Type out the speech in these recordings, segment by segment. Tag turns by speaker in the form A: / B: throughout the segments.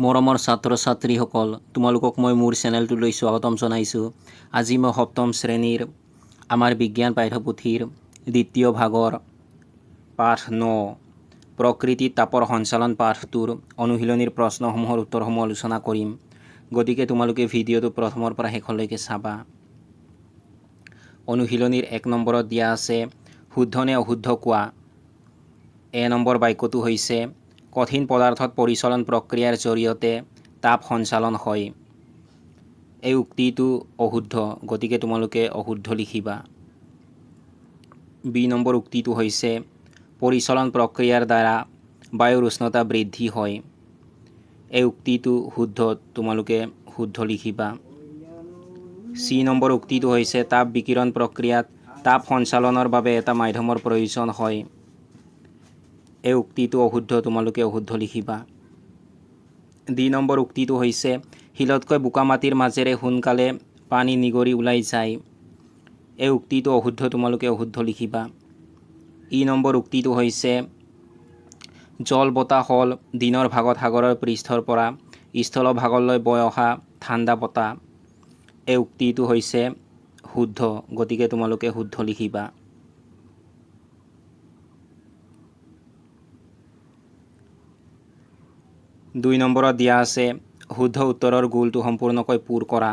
A: মৰমৰ ছাত্ৰ ছাত্ৰীসকল, তোমালোকক মই মোৰ চেনেলটোলৈ স্বাগতম জনাইছোঁ। আজি মই সপ্তম শ্ৰেণীৰ আমাৰ বিজ্ঞান পাঠ্যপুথিৰ দ্বিতীয় ভাগৰ পাঠ 9 প্ৰকৃতিত তাপৰ সঞ্চালন পাঠটোৰ অনুশীলনীৰ প্ৰশ্নসমূহৰ উত্তৰসমূহ আলোচনা কৰিম। গতিকে তোমালোকে ভিডিঅ'টো প্ৰথমৰ পৰা শেষলৈকে চাবা। অনুশীলনীৰ 1 নম্বৰত দিয়া আছে শুদ্ধ নে অশুদ্ধ কোৱা। এ নম্বৰ বাক্যটো হৈছে কঠিন পদাৰ্থত পৰিচলন প্ৰক্ৰিয়াৰ জৰিয়তে তাপ সঞ্চালন হয়। এই উক্তিটো অশুদ্ধ, গতিকে তোমালোকে অশুদ্ধ লিখিবা। বি নম্বৰ উক্তিটো হৈছে পৰিচলন প্ৰক্ৰিয়াৰ দ্বাৰা বায়ুৰ উষ্ণতা বৃদ্ধি হয়। এই উক্তিটো শুদ্ধ, তোমালোকে শুদ্ধ লিখিবা। চি নম্বৰ উক্তিটো হৈছে তাপ বিকিৰণ প্ৰক্ৰিয়াত তাপ সঞ্চালনৰ বাবে এটা মাধ্যমৰ প্ৰয়োজন হয়। এই উক্তিটো অশুদ্ধ, তোমালোকে অশুদ্ধ লিখিবা। ডি নম্বৰ উক্তিটো হৈছে শিলতকৈ বোকা মাটিৰ মাজেৰে সোনকালে পানী নিগৰি ওলাই যায়। এই উক্তিটো অশুদ্ধ, তোমালোকে অশুদ্ধ লিখিবা। ই নম্বৰ উক্তিটো হৈছে জল বতাহ হ'ল দিনৰ ভাগত সাগৰৰ পৃষ্ঠৰ পৰা স্থলভাগলৈ বৈ অহা ঠাণ্ডা বতাহ। এই উক্তিটো হৈছে শুদ্ধ, গতিকে তোমালোকে শুদ্ধ লিখিবা। 2 নম্বৰত দিয়া আছে শুদ্ধ উত্তৰৰ গোলটো সম্পূৰ্ণকৈ পূৰ কৰা।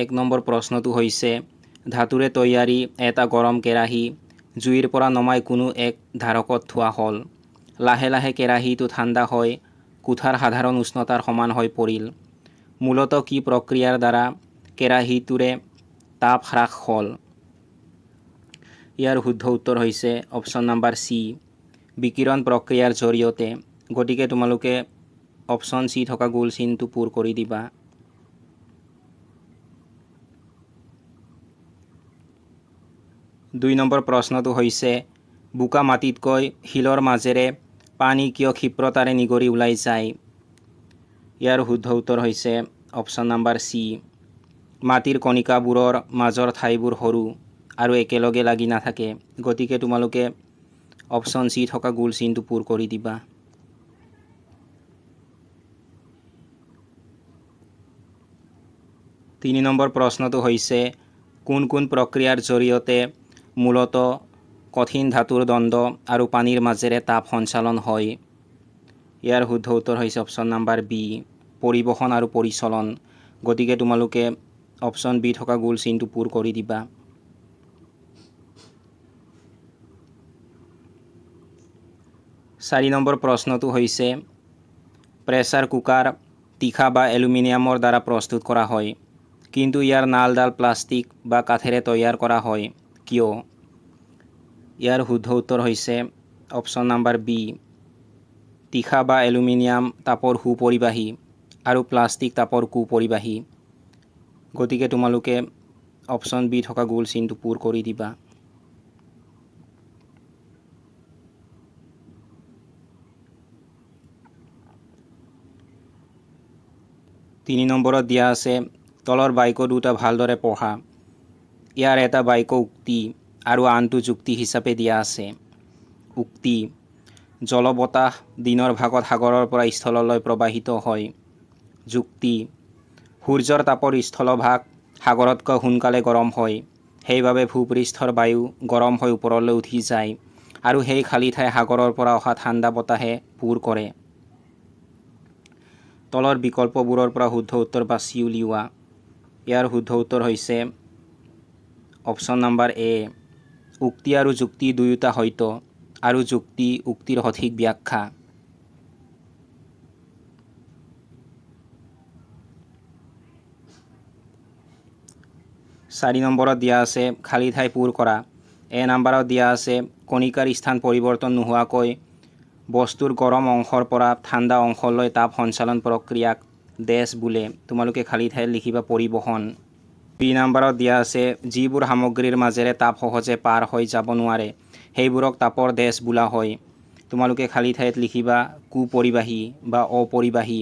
A: 1 নম্বৰ প্ৰশ্নটো হৈছে ধাতুৰে তৈয়াৰী এটা গৰম কেৰাহী জুইৰ পৰা নমাই কোনো এক ধাৰকত থোৱা হ'ল। লাহে লাহে কেৰাহীটো ঠাণ্ডা হৈ কোঠাৰ সাধাৰণ উষ্ণতাৰ সমান হৈ পৰিল। মূলতঃ কি প্ৰক্ৰিয়াৰ দ্বাৰা কেৰাহীটোৰে তাপ হ্ৰাস হ'ল? ইয়াৰ শুদ্ধ উত্তৰ হৈছে অপশ্যন নম্বৰ চি, বিকিৰণ প্ৰক্ৰিয়াৰ জৰিয়তে। গতিকে তোমালোকে অপশ্যন চি থকা গোল চিনটো পূৰ কৰি দিবা। দুই নম্বৰ প্ৰশ্নটো হৈছে বোকা মাটিতকৈ শিলৰ মাজেৰে পানী কিয় ক্ষিপ্ৰতাৰে নিগৰি ওলাই যায়? ইয়াৰ শুদ্ধ উত্তৰ হৈছে অপশ্যন নম্বৰ চি, মাটিৰ কণিকাবোৰৰ মাজৰ ঠাইবোৰ সৰু আৰু একেলগে লাগি নাথাকে। গতিকে তোমালোকে অপশ্যন চি থকা গোল চিনটো পূৰ কৰি দিবা। 3 নম্বৰ প্ৰশ্নটো হৈছে কোন কোন প্ৰক্ৰিয়াৰ জৰিয়তে মূলতঃ কঠিন ধাতুৰ দণ্ড আৰু পানীৰ মাজেৰে তাপ সঞ্চালন হয়? ইয়াৰ শুদ্ধ উত্তৰ হৈছে অপশ্যন নম্বৰ বি, পৰিবহণ আৰু পৰিচলন। গতিকে তোমালোকে অপশ্যন বি থকা গোল চিনটো পূৰ কৰি দিবা। 4 নম্বৰ প্ৰশ্নটো হৈছে প্ৰেছাৰ কুকাৰ তীখা বা এলুমিনিয়ামৰ দ্বাৰা প্ৰস্তুত কৰা হয়, কিন্তু ইয়াৰ নালডাল প্লাষ্টিক বা কাঠেৰে তৈয়াৰ কৰা হয় কিয়? ইয়াৰ শুদ্ধ উত্তৰ হৈছে অপশ্যন নম্বৰ বি, তীখা বা এলুমিনিয়াম তাপৰ সুপৰিবাহী আৰু প্লাষ্টিক তাপৰ কুপৰিবাহী। গতিকে তোমালোকে অপশ্যন বি থকা গোল চিনটো পূৰ কৰি দিবা। 3 নম্বৰত দিয়া আছে তলৰ বাক্য দুটা ভালদৰে পঢ়া। ইয়াৰ এটা বাক্য উক্তি আৰু আনটো যুক্তি হিচাপে দিয়া আছে। উক্তি জলবতাহ দিনৰ ভাগত সাগৰৰ পৰা স্থললৈ প্ৰবাহিত হয়। যুক্তি সূৰ্যৰ তাপৰ স্থলভাগ সাগৰতকৈ সোনকালে গৰম হয়, সেইবাবে ভূপৃষ্ঠৰ বায়ু গৰম হৈ ওপৰলৈ উঠি যায় আৰু সেই খালী ঠাই সাগৰৰ পৰা অহা ঠাণ্ডা বতাহে পূৰ কৰে। তলৰ বিকল্পবোৰৰ পৰা শুদ্ধ উত্তৰ বাছি উলিওৱা। ইয়াৰ শুদ্ধ উত্তৰ হৈছে অপশ্যন নম্বৰ এ, উক্তি আৰু যুক্তি দুয়োটা সত্য আৰু যুক্তি উক্তিৰ সঠিক ব্যাখ্যা। 4 নম্বৰত দিয়া আছে খালী ঠাই পূৰ কৰা। এ নম্বৰত দিয়া আছে কণিকাৰ স্থান পৰিৱৰ্তন নোহোৱাকৈ বস্তুৰ গৰম অংশৰ পৰা ঠাণ্ডা অংশলৈ তাপ সঞ্চালন প্ৰক্ৰিয়াক ডেছ বোলে। তোমালোকে খালী ঠাইত লিখিবা পৰিবহণ। বি নম্বৰত দিয়া আছে যিবোৰ সামগ্ৰীৰ মাজেৰে তাপ সহজে পাৰ হৈ যাব নোৱাৰে সেইবোৰক তাপৰ ডেছ বোলা হয়। তোমালোকে খালী ঠাইত লিখিবা কুপৰিবাহী বা অপৰিবাহী।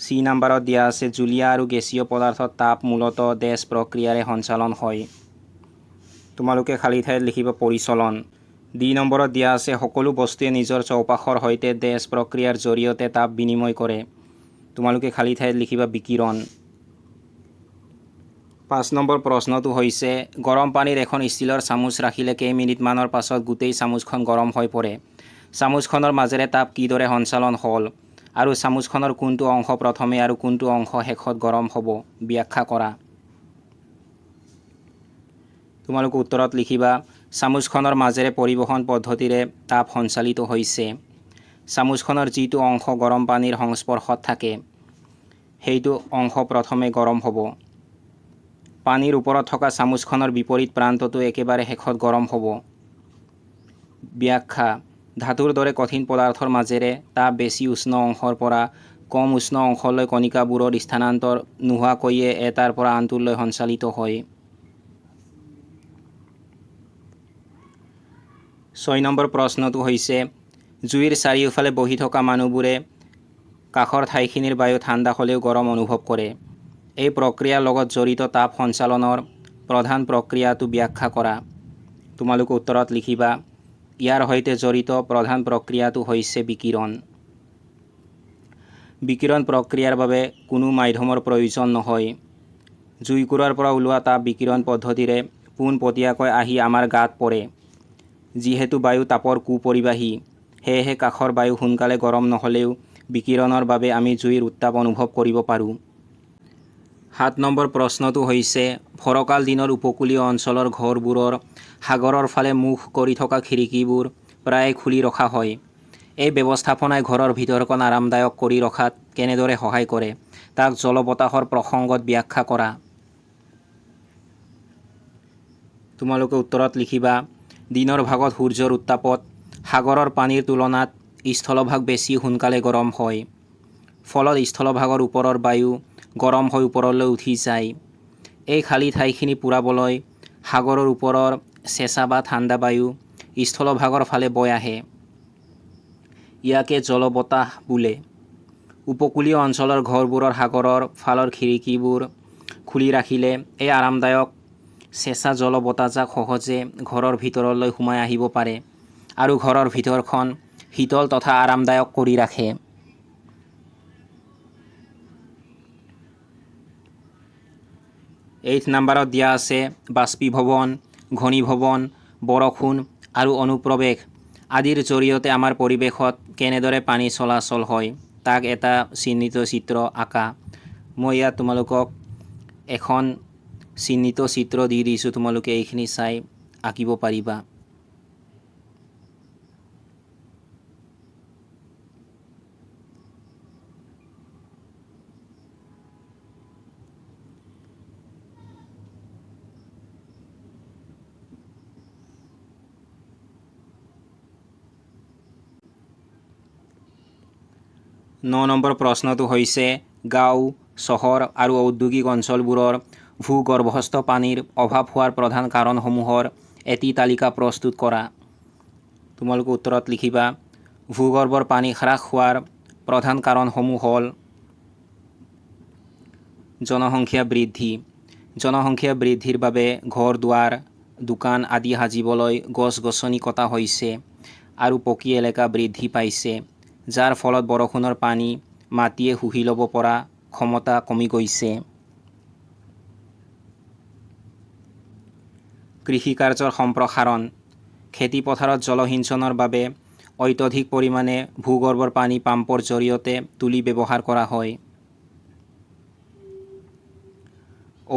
A: চি নম্বৰত দিয়া আছে জুলীয়া আৰু গেছীয় পদাৰ্থত তাপ মূলতঃ ডেছ প্ৰক্ৰিয়াৰে সঞ্চালন হয়। তোমালোকে খালী ঠাইত লিখিবা পৰিচলন। 2 নম্বৰত দিয়া আছে সকলো বস্তুৱে নিজৰ চৌপাশৰ সৈতে দেশ প্ৰক্ৰিয়াৰ জৰিয়তে তাপ বিনিময় কৰে। তোমালোকে খালী ঠাইত লিখিবা বিকিৰণ। 5 নম্বৰ প্ৰশ্নটো হৈছে গৰম পানীৰ এখন ষ্টীলৰ চামুচ ৰাখিলে কেইমিনিটমানৰ পাছত গোটেই চামুচখন গৰম হৈ পৰে। চামুচখনৰ মাজেৰে তাপ কিদৰে সঞ্চালন হ'ল আৰু চামুচখনৰ কোনটো অংশ প্ৰথমে আৰু কোনটো অংশ শেষত গৰম হ'ব ব্যাখ্যা কৰা। তোমালোকে উত্তৰত লিখিবা চামুচখনৰ মাজেৰে পৰিবহণ পদ্ধতিৰে তাপ সঞ্চালিত হৈছে। চামুচখনৰ যিটো অংশ গৰম পানীৰ সংস্পৰ্শত থাকে সেইটো অংশ প্ৰথমে গৰম হ'ব। পানীৰ ওপৰত থকা চামুচখনৰ বিপৰীত প্ৰান্তটো একেবাৰে শেষত গৰম হ'ব। ব্যাখ্যা ধাতুৰ দৰে কঠিন পদাৰ্থৰ মাজেৰে তাপ বেছি উষ্ণ অংশৰ পৰা কম উষ্ণ অংশলৈ কণিকাবোৰৰ স্থানান্তৰ নোহোৱাকৈয়ে এটাৰ পৰা আনটোলৈ সঞ্চালিত হয়। 6 নম্বৰ প্ৰশ্নটো হৈছে জুইৰ চাৰিওফালে বহি থকা মানুহবোৰে কাষৰ ঠাইখিনিৰ বায়ু ঠাণ্ডা হ'লেও গৰম অনুভৱ কৰে। এই প্ৰক্ৰিয়াৰ লগত জড়িত তাপ সঞ্চালনৰ প্ৰধান প্ৰক্ৰিয়াটো ব্যাখ্যা কৰা। তোমালোকে উত্তৰত লিখিবা ইয়াৰ সৈতে জড়িত প্ৰধান প্ৰক্ৰিয়াটো হৈছে বিকিৰণ। বিকিৰণ প্ৰক্ৰিয়াৰ বাবে কোনো মাধ্যমৰ প্ৰয়োজন নহয়। জুইকুৰাৰ পৰা ওলোৱা তাপ বিকিৰণ পদ্ধতিৰে পোনপটীয়াকৈ আহি আমাৰ গাত পৰে। যিহেতু বায়ু তাপৰ কুপৰিবাহী সেয়েহে কাষৰ বায়ু সোনকালে গৰম নহ'লেও বিকিৰণৰ বাবে আমি জুইৰ উত্তাপ অনুভৱ কৰিব পাৰোঁ। 7 নম্বৰ প্ৰশ্নটো হৈছে ফৰকাল দিনৰ উপকূলীয় অঞ্চলৰ ঘৰবোৰৰ সাগৰৰ ফালে মুখ কৰি থকা খিৰিকীবোৰ প্ৰায় খুলি ৰখা হয়। এই ব্যৱস্থাপনাই ঘৰৰ ভিতৰখন আৰামদায়ক কৰি ৰখাত কেনেদৰে সহায় কৰে তাক জলবতাহৰ প্ৰসংগত ব্যাখ্যা কৰা। তোমালোকে উত্তৰত লিখিবা দিনৰ ভাগত সূৰ্যৰ উত্তাপত সাগৰৰ পানীৰ তুলনাত স্থলভাগ বেছি সোনকালে গৰম হয়। ফলত স্থলভাগৰ ওপৰৰ বায়ু গৰম হৈ ওপৰলৈ উঠি যায়। এই খালী ঠাইখিনি পূৰাবলৈ সাগৰৰ ওপৰৰ চেঁচা বা ঠাণ্ডা বায়ু স্থলভাগৰ ফালে বৈ আহে। ইয়াকে জলবতাহ বোলে। উপকূলীয় অঞ্চলৰ ঘৰবোৰৰ সাগৰৰ ফালৰ খিৰিকীবোৰ খুলি ৰাখিলে এই আৰামদায়ক চেঁচা জলবতাহজাক সহজে ঘৰৰ ভিতৰলৈ সোমাই আহিব পাৰে আৰু ঘৰৰ ভিতৰখন শীতল তথা আৰামদায়ক কৰি ৰাখে। 8 নম্বৰত দিয়া আছে বাষ্পীভৱন, ঘনীভৱন, বৰষুণ আৰু অনুপ্ৰৱেশ আদিৰ জৰিয়তে আমাৰ পৰিৱেশত কেনেদৰে পানী চলাচল হয় তাক এটা চিহ্নিত চিত্ৰ আঁকা। মই ইয়াত তোমালোকক এখন চিহ্নিত চিত্ৰ দি দিছোঁ, তোমালোকে এইখিনি চাই আঁকিব পাৰিবা। ন নম্বৰ প্ৰশ্নটো হৈছে গাঁও, চহৰ আৰু ঔদ্যোগিক অঞ্চলবোৰৰ ভূগৰ্ভস্থ পানীৰ অভাৱ হোৱাৰ প্ৰধান কাৰণসমূহৰ এটি তালিকা প্ৰস্তুত কৰা। তোমালোকে উত্তৰত লিখিবা ভূগৰ্ভৰ পানী হ্ৰাস হোৱাৰ প্ৰধান কাৰণসমূহ হ'ল জনসংখ্যা বৃদ্ধি। জনসংখ্যা বৃদ্ধিৰ বাবে ঘৰ দুৱাৰ, দোকান আদি সাজিবলৈ গছ-গছনি কটা হৈছে আৰু পকী এলেকা বৃদ্ধি পাইছে, যাৰ ফলত বৰষুণৰ পানী মাটিয়ে শুহি ল'ব পৰা ক্ষমতা কমি গৈছে। কৃষিকাৰ্যৰ সম্প্ৰসাৰণ। খেতিপথাৰত জলসিঞ্চনৰ বাবে অত্যধিক পৰিমাণে ভূগৰ্ভৰ পানী পাম্পৰ জৰিয়তে তুলি ব্যৱহাৰ কৰা হয়।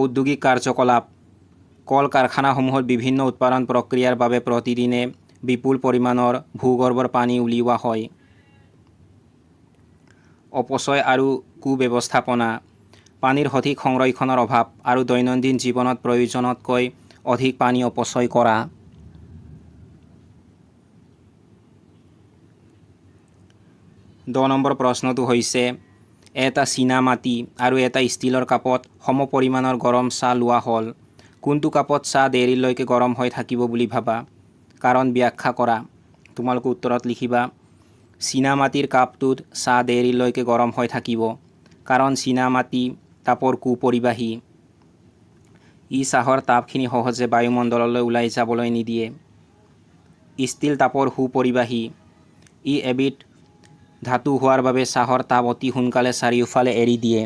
A: ঔদ্যোগিক কাৰ্যকলাপ। কল কাৰখানাসমূহত বিভিন্ন উৎপাদন প্ৰক্ৰিয়াৰ বাবে প্ৰতিদিনে বিপুল পৰিমাণৰ ভূগৰ্ভৰ পানী উলিওৱা হয়। অপচয় আৰু কুব্যৱস্থাপনা। পানীৰ সঠিক সংৰক্ষণৰ অভাৱ আৰু দৈনন্দিন জীৱনত প্ৰয়োজনতকৈ অধিক পানী অপচয় কৰা। দহ নম্বৰ প্ৰশ্নটো হৈছে এটা চীনা মাটি আৰু এটা ষ্টীলৰ কাপত সম পৰিমাণৰ গৰম চাহ লোৱা হ'ল। কোনটো কাপত চাহ দেৰিলৈকে গৰম হৈ থাকিব বুলি ভাবা? কাৰণ ব্যাখ্যা কৰা। তোমালোকে উত্তৰত লিখিবা চীনা মাটিৰ কাপটোত চাহ দেৰিলৈকে গৰম হৈ থাকিব কাৰণ চীনা মাটি তাপৰ কুপৰিবাহী। ই চাহৰ তাপখিনি সহজে বায়ুমণ্ডললৈ ওলাই যাবলৈ নিদিয়ে। ষ্টিল তাপৰ সুপৰিবাহী। ই এবিধ ধাতু হোৱাৰ বাবে চাহৰ তাপ অতি সোনকালে চাৰিওফালে এৰি দিয়ে।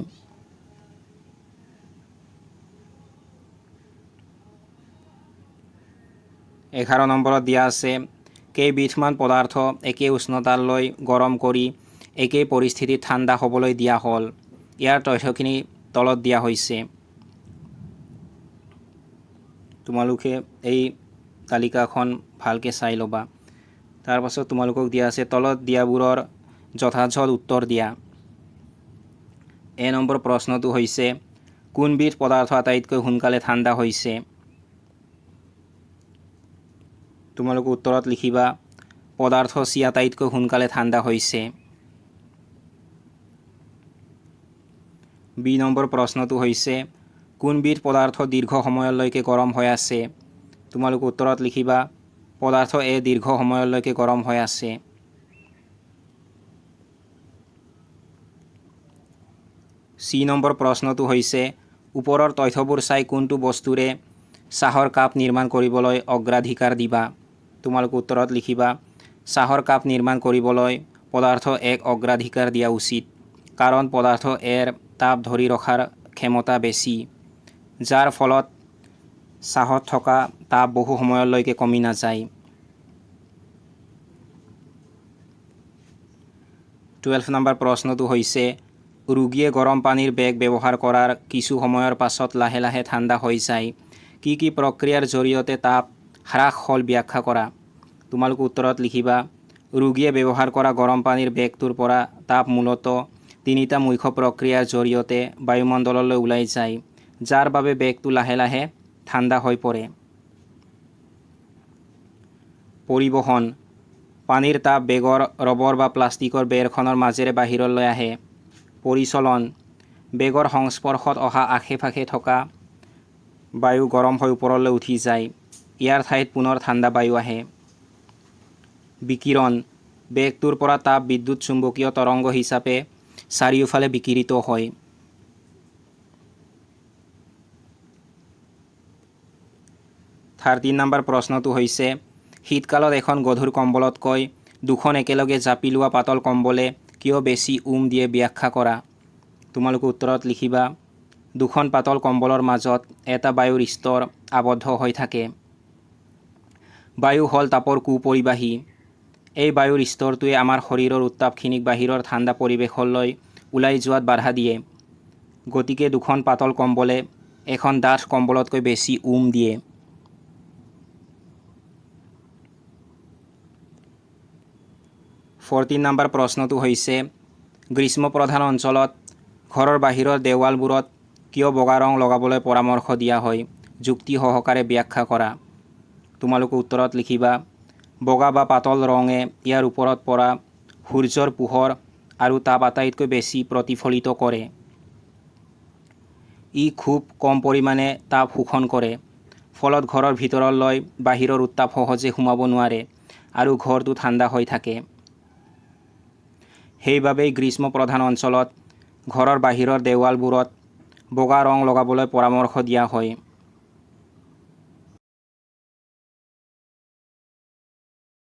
A: এঘাৰ নম্বৰত দিয়া আছে কেইবিধমান পদাৰ্থ একে উষ্ণতালৈ গৰম কৰি একেই পৰিস্থিতিত ঠাণ্ডা হ'বলৈ দিয়া হ'ল। ইয়াৰ তথ্যখিনি তলত দিয়া হৈছে। তোমালোকে এই তালিকাখন ভালকৈ চাই ল'বা। তাৰপাছত তোমালোকক দিয়া আছে তলত দিয়াবোৰৰ যথাযথ উত্তৰ দিয়া। নম্বৰ প্ৰশ্নটো হৈছে কোনবিধ পদাৰ্থ আটাইতকৈ সোনকালে ঠাণ্ডা হৈছে? তোমালোকে উত্তৰত লিখিবা পদাৰ্থ চি আটাইতকৈ সোনকালে ঠাণ্ডা হৈছে। নম্বৰ প্ৰশ্নটো হৈছে কোনবিধ পদাৰ্থ দীৰ্ঘ সময়লৈকে গৰম হৈ আছে? তোমালোকে উত্তৰত লিখিবা পদাৰ্থ এ দীৰ্ঘ সময়লৈকে গৰম হৈ আছে। নম্বৰ প্ৰশ্নটো হৈছে ওপৰৰ তথ্যবোৰ চাই কোনটো বস্তুৰে চাহৰ কাপ নিৰ্মাণ কৰিবলৈ অগ্ৰাধিকাৰ দিবা? তোমালোকে উত্তৰত লিখিবা চাহৰ কাপ নিৰ্মাণ কৰিবলৈ পদাৰ্থ এক অগ্ৰাধিকাৰ দিয়া উচিত, কাৰণ পদাৰ্থ এৰ তাপ ধৰি ৰখাৰ ক্ষমতা বেছি, যাৰ ফলত চাহত থকা তাপ বহু সময়লৈকে কমি নাযায়। 12 নম্বৰ প্ৰশ্নটো হৈছে ৰোগীয়ে গৰম পানীৰ বেগ ব্যৱহাৰ কৰাৰ কিছু সময়ৰ পাছত লাহে লাহে ঠাণ্ডা হৈ যায়। কি কি প্ৰক্ৰিয়াৰ জৰিয়তে তাপ হ্ৰাস হ'ল ব্যাখ্যা কৰা? তোমালোকে উত্তৰত লিখিবা ৰোগীয়ে ব্যৱহাৰ কৰা গৰম পানীৰ বেগটোৰ পৰা তাপ মূলতঃ তিনিটা মুখ্য প্ৰক্ৰিয়াৰ জৰিয়তে বায়ুমণ্ডললৈ ওলাই যায়, যাৰ বাবে বেগটো লাহে লাহে ঠাণ্ডা হৈ পৰে। পৰিবহণ পানীৰ তাপ বেগৰ ৰবৰ বা প্লাষ্টিকৰ বেৰখনৰ মাজেৰে বাহিৰলৈ আহে। পৰিচলন বেগৰ সংস্পৰ্শত অহা আশে পাশে থকা বায়ু গৰম হৈ ওপৰলৈ উঠি যায়। ইয়াৰ ঠাইত পুনৰ ঠাণ্ডা বায়ু আহে। বিকিৰণ বেগটোৰ পৰা তাপ বিদ্যুৎ চুম্বকীয় তৰংগ হিচাপে চাৰিওফালে বিকিৰিত হয়। 13 নম্বৰ প্ৰশ্নটো হৈছে শীতকালত এখন গধুৰ কম্বলতকৈ দুখন একেলগে জাপি লোৱা পাতল কম্বলে কিয় বেছি দিয়ে ব্যাখ্যা কৰা? তোমালোকে উত্তৰত লিখিবা দুখন পাতল কম্বলৰ মাজত এটা বায়ুৰ স্তৰ আবদ্ধ হৈ থাকে। বায়ু হ'ল তাপৰ কুপৰিবাহী। এই বায়ুৰ স্তৰটোৱে আমাৰ শৰীৰৰ উত্তাপখিনিক বাহিৰৰ ঠাণ্ডা পৰিৱেশলৈ ওলাই যোৱাত বাধা দিয়ে। গতিকে দুখন পাতল কম্বলে এখন ডাঠ কম্বলতকৈ বেছি দিয়ে। নম্বৰ প্ৰশ্নটো হৈছে গ্ৰীষ্মপ্ৰধান অঞ্চলত ঘৰৰ বাহিৰৰ দেৱালবোৰত কিয় বগা ৰং লগাবলৈ পৰামৰ্শ দিয়া হয়? যুক্তি সহকাৰে ব্যাখ্যা কৰা। তোমালোকে উত্তৰত লিখিবা বগা বা পাতল ৰঙে ইয়াৰ ওপৰত পৰা সূৰ্যৰ পোহৰ আৰু তাপ আটাইতকৈ বেছি প্ৰতিফলিত কৰে। ই খুব কম পৰিমাণে তাপ শোষণ কৰে, ফলত ঘৰৰ ভিতৰলৈ বাহিৰৰ উত্তাপ সহজে সোমাব নোৱাৰে আৰু ঘৰটো ঠাণ্ডা হৈ থাকে। সেইবাবেই গ্ৰীষ্মপ্ৰধান অঞ্চলত ঘৰৰ বাহিৰৰ দেৱালবোৰত বগা ৰং লগাবলৈ পৰামৰ্শ দিয়া হয়।